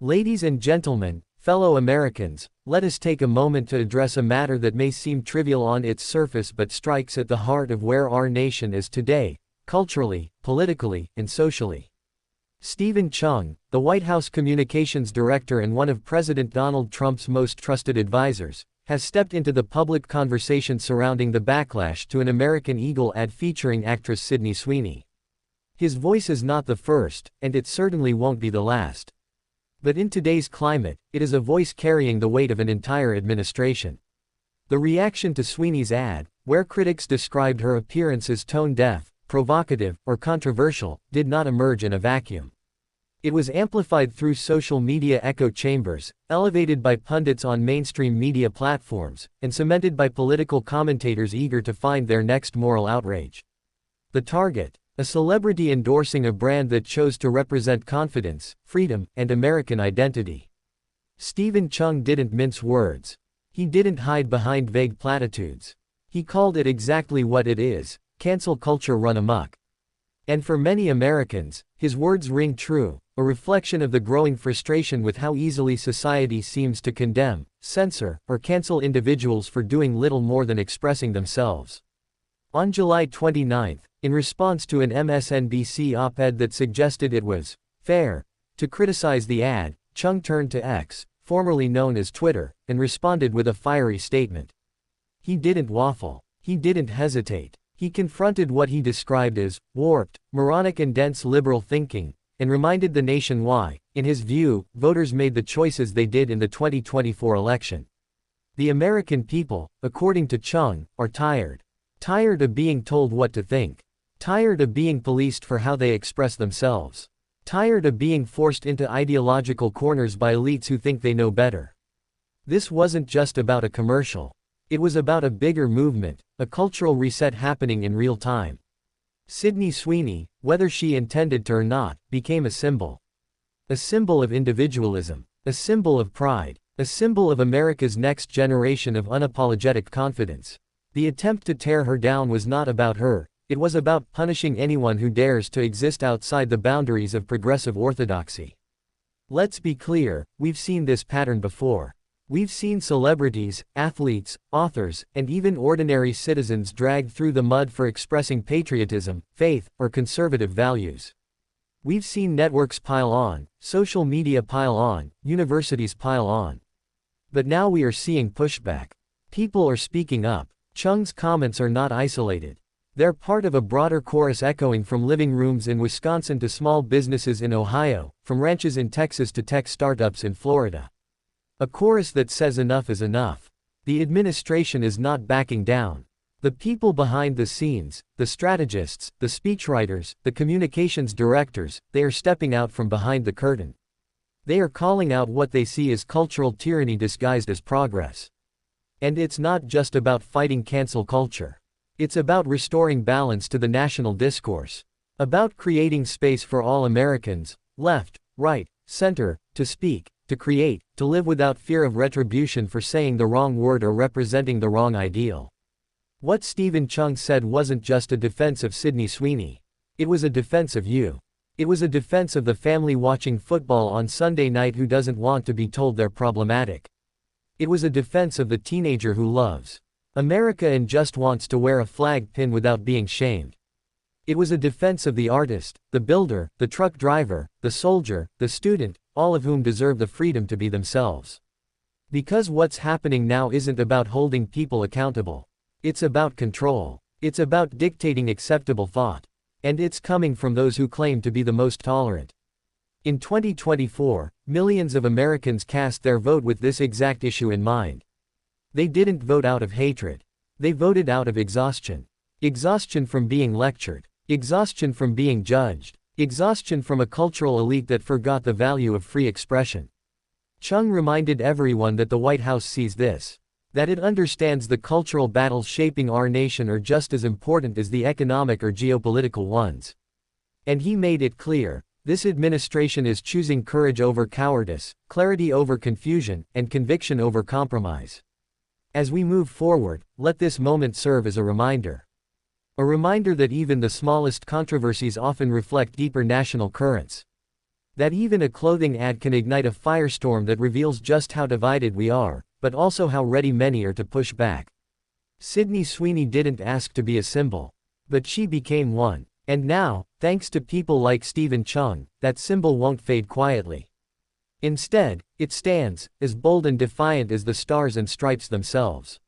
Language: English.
Ladies and gentlemen, fellow Americans, let us take a moment to address a matter that may seem trivial on its surface but strikes at the heart of where our nation is today, culturally, politically, and socially. Stephen Cheung, the White House communications director and one of President Donald Trump's most trusted advisors, has stepped into the public conversation surrounding the backlash to an American Eagle ad featuring actress Sydney Sweeney. His voice is not the first, and it certainly won't be the last. But in today's climate, it is a voice carrying the weight of an entire administration. The reaction to Sweeney's ad, where critics described her appearance as tone-deaf, provocative, or controversial, did not emerge in a vacuum. It was amplified through social media echo chambers, elevated by pundits on mainstream media platforms, and cemented by political commentators eager to find their next moral outrage. The target: a celebrity endorsing a brand that chose to represent confidence, freedom, and American identity. Stephen Cheung didn't mince words. He didn't hide behind vague platitudes. He called it exactly what it is: cancel culture run amok. And for many Americans, his words ring true, a reflection of the growing frustration with how easily society seems to condemn, censor, or cancel individuals for doing little more than expressing themselves. On July 29, in response to an MSNBC op-ed that suggested it was fair to criticize the ad, Cheung turned to X, formerly known as Twitter, and responded with a fiery statement. He didn't waffle. He didn't hesitate. He confronted what he described as warped, moronic and dense liberal thinking, and reminded the nation why, in his view, voters made the choices they did in the 2024 election. The American people, according to Cheung, are tired. Tired of being told what to think. Tired of being policed for how they express themselves. Tired of being forced into ideological corners by elites who think they know better. This wasn't just about a commercial. It was about a bigger movement, a cultural reset happening in real time. Sydney Sweeney, whether she intended to or not, became a symbol. A symbol of individualism. A symbol of pride. A symbol of America's next generation of unapologetic confidence. The attempt to tear her down was not about her, it was about punishing anyone who dares to exist outside the boundaries of progressive orthodoxy. Let's be clear, we've seen this pattern before. We've seen celebrities, athletes, authors, and even ordinary citizens dragged through the mud for expressing patriotism, faith, or conservative values. We've seen networks pile on, social media pile on, universities pile on. But now we are seeing pushback. People are speaking up. Cheung's comments are not isolated. They're part of a broader chorus echoing from living rooms in Wisconsin to small businesses in Ohio, from ranches in Texas to tech startups in Florida. A chorus that says enough is enough. The administration is not backing down. The people behind the scenes, the strategists, the speechwriters, the communications directors, they are stepping out from behind the curtain. They are calling out what they see as cultural tyranny disguised as progress. And it's not just about fighting cancel culture. It's about restoring balance to the national discourse. About creating space for all Americans, left, right, center, to speak, to create, to live without fear of retribution for saying the wrong word or representing the wrong ideal. What Stephen Cheung said wasn't just a defense of Sydney Sweeney. It was a defense of you. It was a defense of the family watching football on Sunday night who doesn't want to be told they're problematic. It was a defense of the teenager who loves America and just wants to wear a flag pin without being shamed. It was a defense of the artist, the builder, the truck driver, the soldier, the student, all of whom deserve the freedom to be themselves. Because what's happening now isn't about holding people accountable. It's about control. It's about dictating acceptable thought. And it's coming from those who claim to be the most tolerant. In 2024, millions of Americans cast their vote with this exact issue in mind. They didn't vote out of hatred. They voted out of exhaustion. Exhaustion from being lectured. Exhaustion from being judged. Exhaustion from a cultural elite that forgot the value of free expression. Cheung reminded everyone that the White House sees this. That it understands the cultural battles shaping our nation are just as important as the economic or geopolitical ones. And he made it clear. This administration is choosing courage over cowardice, clarity over confusion, and conviction over compromise. As we move forward, let this moment serve as a reminder. A reminder that even the smallest controversies often reflect deeper national currents. That even a clothing ad can ignite a firestorm that reveals just how divided we are, but also how ready many are to push back. Sydney Sweeney didn't ask to be a symbol. But she became one. And now, thanks to people like Stephen Cheung, that symbol won't fade quietly. Instead, it stands, as bold and defiant as the stars and stripes themselves.